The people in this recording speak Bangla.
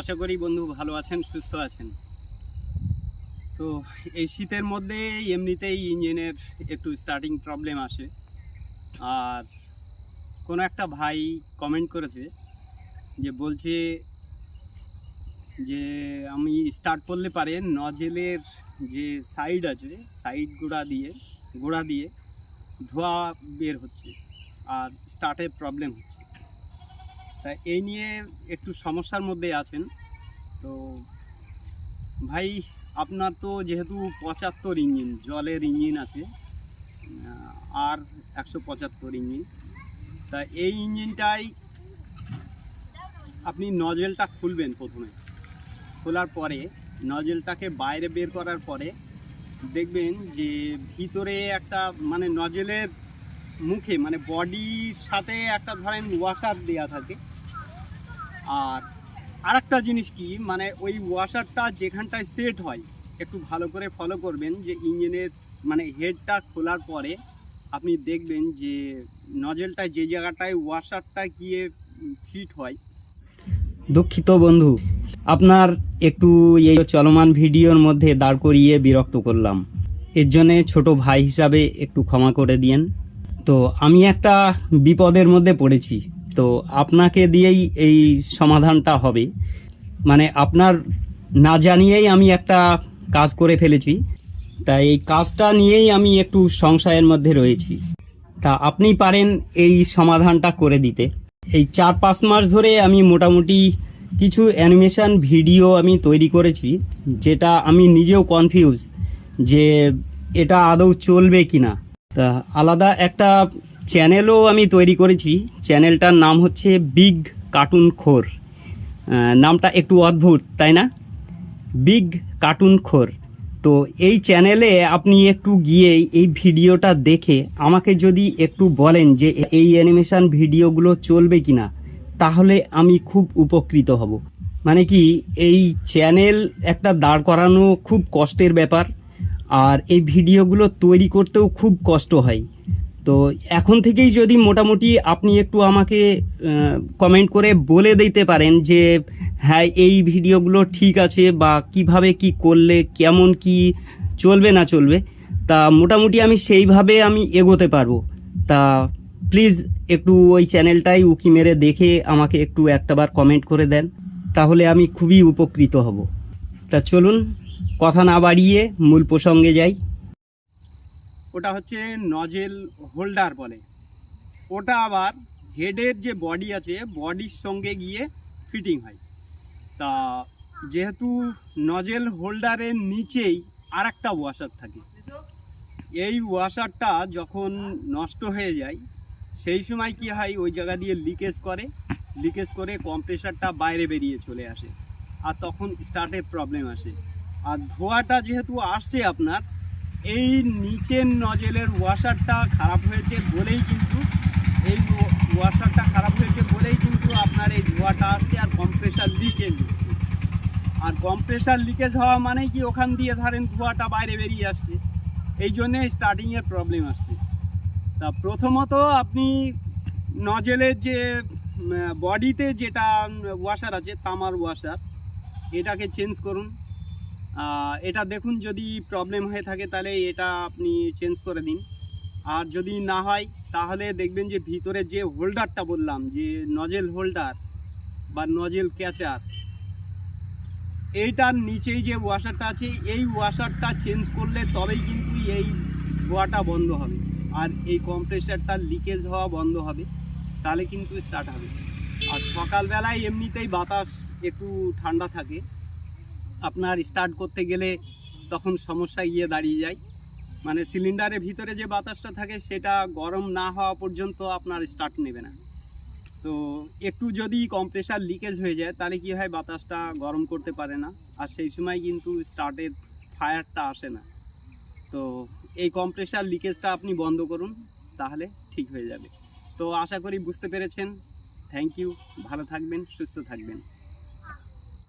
আশা করি বন্ধু ভালো আছেন, সুস্থ আছেন। তো এই শীতের মধ্যে এমনিতেই ইঞ্জিনের একটু স্টার্টিং প্রবলেম আসে। আর কোনো একটা ভাই কমেন্ট করেছে যে বলছে যে আমি স্টার্ট করলে পারে নজেলের যে সাইড আছে, সাইড গোড়া দিয়ে ধোঁয়া বের হচ্ছে আর স্টার্টের প্রবলেম হচ্ছে। তা এই নিয়ে একটু সমস্যার মধ্যে আছেন। তো ভাই, আপনার তো যেহেতু 75 ইঞ্জিন, জলের ইঞ্জিন আছে, আর 175 ইঞ্জিন, তা এই ইঞ্জিনটাই আপনি নজেলটা খুলবেন। প্রথমে খোলার পরে নজেলটাকে বাইরে বের করার পরে দেখবেন যে ভিতরে একটা মানে নজেলের মুখে মানে বডির সাথে একটা ধরেন ওয়াশার দেওয়া থাকে। আর আরেকটা জিনিস কি, মানে ওই ওয়াশারটা যেখানটায় সেট হয় একটু ভালো করে ফলো করবেন যে ইঞ্জিনের মানে হেডটা খোলার পরে আপনি দেখবেন যে নজেলটায় যে জায়গাটায় ওয়াশারটা গিয়ে ফিট হয়। দুঃখিত বন্ধু, আপনার একটু এই চলমান ভিডিওর মধ্যে দাঁড় করিয়ে বিরক্ত করলাম, এর জন্যে ছোট ভাই হিসাবে একটু ক্ষমা করে দিয়েন। তো আমি একটা বিপদের মধ্যে পড়েছি, তো আপনাকে দিয়েই এই সমাধানটা হবে। মানে আপনার না জানিয়েই আমি একটা কাজ করে ফেলেছি, তাই এই কাজটা নিয়েই আমি একটু সংশয়ের মধ্যে রয়েছি। তা আপনি পারেন এই সমাধানটা করে দিতে। এই 4-5 মাস ধরে আমি মোটামুটি কিছু অ্যানিমেশন ভিডিও আমি তৈরি করেছি, যেটা আমি নিজেও কনফিউজ যে এটা আদৌ চলবে কি না। তা আলাদা একটা চ্যানেলও আমি তৈরি করেছি, চ্যানেলটার নাম হচ্ছে বিগ কার্টুন খোর। নামটা একটু অদ্ভুত, তাই না? বিগ কার্টুন খোর। তো এই চ্যানেলে আপনি একটু গিয়ে এই ভিডিওটা দেখে আমাকে যদি একটু বলেন যে এই অ্যানিমেশন ভিডিওগুলো চলবে কিনা, তাহলে আমি খুব উপকৃত হব। মানে কি, এই চ্যানেল একটা দাঁড় করানো খুব কষ্টের ব্যাপার, আর এই ভিডিওগুলো তৈরি করতেও খুব কষ্ট হয়। তো এখন থেকেই যদি মোটামুটি আপনি একটু আমাকে কমেন্ট করে বলে দিতে পারেন যে হ্যাঁ এই ভিডিওগুলো ঠিক আছে, বা কিভাবে কি করলে কেমন কি চলবে না চলবে, তা মোটামুটি আমি সেইভাবে আমি এগোতে পারবো। তা প্লিজ একটু ওই চ্যানেলটাই উকি মেরে দেখে আমাকে একটু একটাবার কমেন্ট করে দেন, তাহলে আমি খুবই উপকৃত হব। তা চলুন কথা না বাড়িয়ে মূল প্রসঙ্গে যাই। ওটা হচ্ছে নজেল হোল্ডার বলে। ওটা আবার হেডের যে বডি আছে, বডির সঙ্গে গিয়ে ফিটিং হয়। তা যেহেতু নজেল হোল্ডারের নিচেই আর একটা ওয়াশার থাকে, এই ওয়াশারটা যখন নষ্ট হয়ে যায় সেই সময় কি হয়, ওই জায়গা দিয়ে লিকেজ করে কম্প্রেসারটা বাইরে বেরিয়ে চলে আসে, আর তখন স্টার্টের প্রবলেম আসে। আর ধোঁয়াটা যেহেতু আসছে আপনার, এই নিচের নজেলের ওয়াশারটা খারাপ হয়েছে বলেই কিন্তু আপনার এই ধোঁয়াটা আসছে, আর কম্প্রেসার লিকেজ হচ্ছে। আর কম্প্রেসার লিকেজ হওয়া মানে কি, ওখান দিয়ে ধরেন ধোঁয়াটা বাইরে বেরিয়ে আসছে, এই জন্যে স্টার্টিংয়ের প্রবলেম আসছে। তা প্রথমত আপনি নজেলের যে বডিতে যেটা ওয়াশার আছে, তামার ওয়াশার, এটাকে চেঞ্জ করুন। এটা দেখুন যদি প্রবলেম হয়ে থাকে তাহলে এটা আপনি চেঞ্জ করে দিন। আর যদি না হয় তাহলে দেখবেন যে ভিতরে যে হোল্ডারটা বললাম, যে নজেল হোল্ডার বা নজেল ক্যাচার, এইটার নিচেই যে ওয়াশারটা আছে, এই ওয়াশারটা চেঞ্জ করলে তবেই কিন্তু এই ধোয়াটা বন্ধ হবে, আর এই কম্প্রেসারটা লিকেজ হওয়া বন্ধ হবে, তাহলে কিন্তু স্টার্ট হবে। আর সকালবেলায় এমনিতেই বাতাস একটু ঠান্ডা থাকে, আপনার স্টার্ট করতে গেলে তখন সমস্যা গিয়ে দাঁড়িয়ে যায়। মানে সিলিন্ডারের ভিতরে যে বাতাসটা থাকে সেটা গরম না হওয়া পর্যন্ত আপনার স্টার্ট নেবে না। তো একটু যদি কম্প্রেসার লিকেজ হয়ে যায় তাহলে কি হয়, বাতাসটা গরম করতে পারে না, আর সেই সময় কিন্তু স্টার্টের ফায়ারটা আসে না। তো এই কম্প্রেসার লিকেজটা আপনি বন্ধ করুন, তাহলে ঠিক হয়ে যাবে। তো আশা করি বুঝতে পেরেছেন। থ্যাংক ইউ, ভালো থাকবেন, সুস্থ থাকবেন।